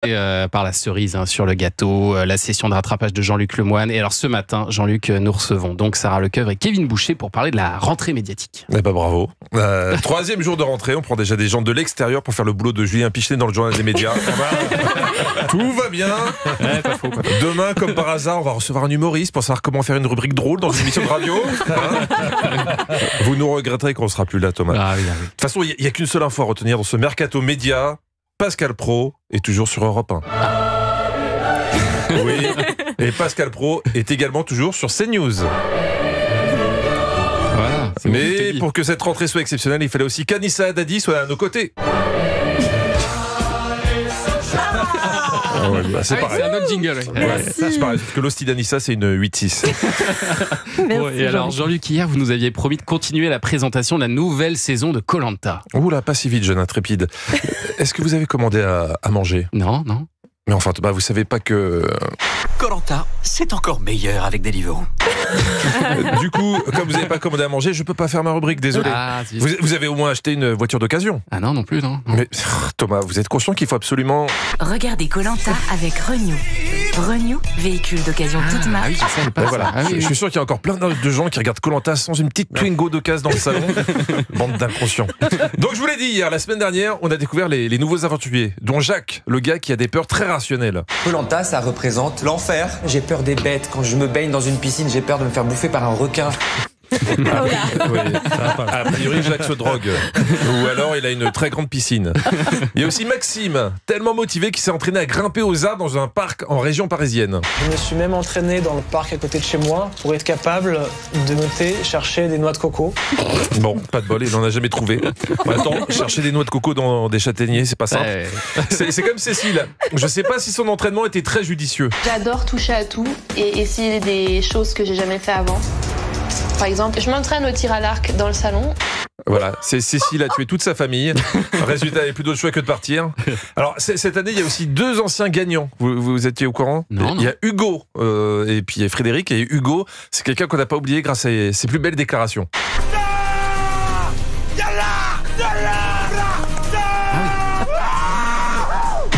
Par la cerise sur le gâteau, la session de rattrapage de Jean-Luc Lemoyne. Et alors ce matin, Jean-Luc, nous recevons donc Sarah Lecoeuvre et Kevin Boucher pour parler de la rentrée médiatique. Eh ben bravo. Troisième jour de rentrée, on prend déjà des gens de l'extérieur pour faire le boulot de Julien Pichelet dans le journal des médias. Tout va bien. Ouais, pas faux. Demain, comme par hasard, on va recevoir un humoriste pour savoir comment faire une rubrique drôle dans une émission de radio. Vous nous regretterez qu'on ne sera plus là, Thomas. Ah, oui, oui. De toute façon, il n'y a qu'une seule info à retenir dans ce mercato média. Pascal Praud est toujours sur Europe 1. Oui, et Pascal Praud est également toujours sur CNews. Voilà, mais pour que cette rentrée soit exceptionnelle, il fallait aussi qu'Anissa Haddadi soit à nos côtés. C'est pareil. C'est un autre jingle. Ouais, c'est pareil, parce que l'hostie d'Anissa, c'est une 8-6. Et alors, Jean-Luc, hier, vous nous aviez promis de continuer la présentation de la nouvelle saison de Koh-Lanta. Oula, pas si vite, jeune intrépide. Est-ce que vous avez commandé à manger ? Non. Mais enfin, Thomas, vous savez pas que... Koh-Lanta, c'est encore meilleur avec Deliveroo. Du coup, comme vous n'avez pas commandé à manger, je peux pas faire ma rubrique, désolé. Ah, si. Vous avez au moins acheté une voiture d'occasion. Ah non plus, non. Mais Thomas, vous êtes conscient qu'il faut absolument... Regardez Koh-Lanta avec Renew. Renew, véhicule d'occasion toute marque. Ah oui, je savais pas. Voilà. Ah, oui, Je suis sûr qu'il y a encore plein de gens qui regardent Koh-Lanta sans une petite Twingo d'occasion dans le salon. Bande d'inconscients. Donc je vous l'ai dit hier, la semaine dernière, on a découvert les nouveaux aventuriers, dont Jacques, le gars qui a des peurs très rationnelles. Koh-Lanta, ça représente l'enfer. J'ai peur des bêtes. Quand je me baigne dans une piscine, j'ai peur de me faire bouffer par un requin. Oui. A priori, Jacques se drogue. Ou alors, il a une très grande piscine. Il y a aussi Maxime, tellement motivé qu'il s'est entraîné à grimper aux arbres dans un parc en région parisienne. Je me suis même entraîné dans le parc à côté de chez moi pour être capable de monter, chercher des noix de coco. Bon, pas de bol, il n'en a jamais trouvé. Attends, chercher des noix de coco dans des châtaigniers, c'est pas simple. C'est comme Cécile. Je sais pas si son entraînement était très judicieux. J'adore toucher à tout et essayer des choses que j'ai jamais fait avant. Par exemple, je m'entraîne au tir à l'arc dans le salon. Voilà, c'est Cécile a tué toute sa famille. Résultat, il n'y a plus d'autre choix que de partir. Alors, cette année, il y a aussi deux anciens gagnants. Vous étiez au courant ? Non. Il y a Hugo, et puis il y a Frédéric. Et Hugo, c'est quelqu'un qu'on n'a pas oublié grâce à ses plus belles déclarations.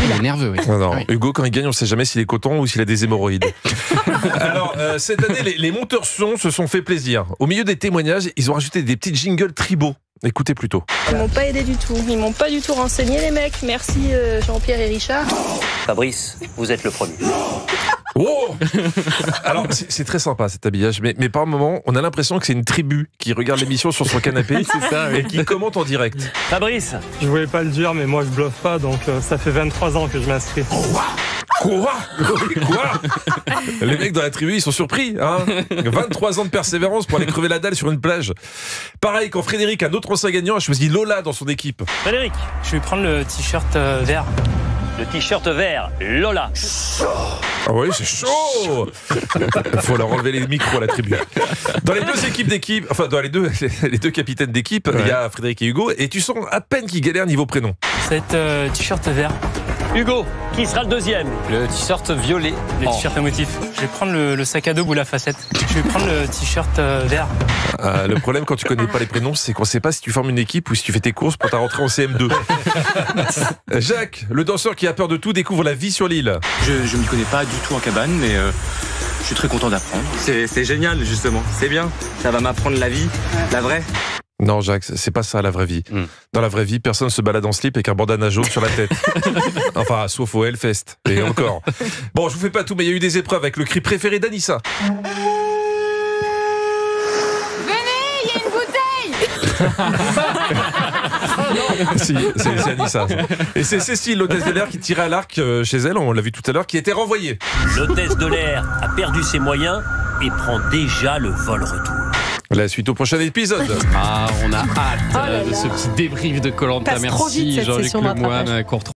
Il est nerveux, oui. Non, Oui. Hugo, quand il gagne, on ne sait jamais s'il est content ou s'il a des hémorroïdes. Alors, cette année, les monteurs son se sont fait plaisir. Au milieu des témoignages, ils ont rajouté des petits jingles tribaux. Écoutez plutôt. Ils m'ont pas aidé du tout. Ils m'ont pas du tout renseigné, les mecs. Merci Jean-Pierre et Richard. Fabrice, vous êtes le premier. Oh alors, c'est très sympa cet habillage, mais par moments, on a l'impression que c'est une tribu qui regarde l'émission sur son canapé et qui commente en direct. Fabrice, Je voulais pas le dire, mais moi je bluffe pas, donc ça fait 23 ans que je m'inscris. Quoi Les mecs dans la tribu, ils sont surpris. 23 ans de persévérance pour aller crever la dalle sur une plage. Pareil, quand Frédéric, un autre ancien gagnant, a choisi Lola dans son équipe. Frédéric, Je vais prendre le t-shirt vert. le t-shirt vert, Lola. Ah oui, c'est chaud. Il faut leur enlever les micros à la tribu. Dans les deux équipes d'équipe, enfin dans les deux capitaines d'équipe, il y a Frédéric et Hugo, et tu sens à peine qu'ils galèrent niveau prénom. Cet t-shirt vert. Hugo, qui sera le deuxième ? Le t-shirt violet. Le t-shirt à motif. Je vais prendre le sac à dos ou la facette. Je vais prendre le t-shirt vert. Le problème quand tu connais pas les prénoms, c'est qu'on sait pas si tu formes une équipe ou si tu fais tes courses pour ta rentrée en CM2. Jacques, le danseur qui a peur de tout, découvre la vie sur l'île. Je m'y connais pas du tout en cabane, mais je suis très content d'apprendre. C'est génial, justement. C'est bien. Ça va m'apprendre la vie, la vraie. Non, Jacques, c'est pas ça la vraie vie. Dans la vraie vie, personne se balade en slip avec un bandana jaune sur la tête. Enfin, sauf au Hellfest. Et encore. Bon, je vous fais pas tout, mais il y a eu des épreuves avec le cri préféré d'Anissa. Venez, il y a une bouteille. Si, c'est Anissa. Et c'est Cécile, l'hôtesse de l'air, qui tirait à l'arc chez elle, on l'a vu tout à l'heure, qui était renvoyée. L'hôtesse de l'air a perdu ses moyens et prend déjà le vol retour. La suite au prochain épisode. Ah, on a hâte de ce petit débrief de Koh-Lanta. Passe trop vite, Merci cette Jean-Luc session de Lemoyne rattrapage. qu'on retrouve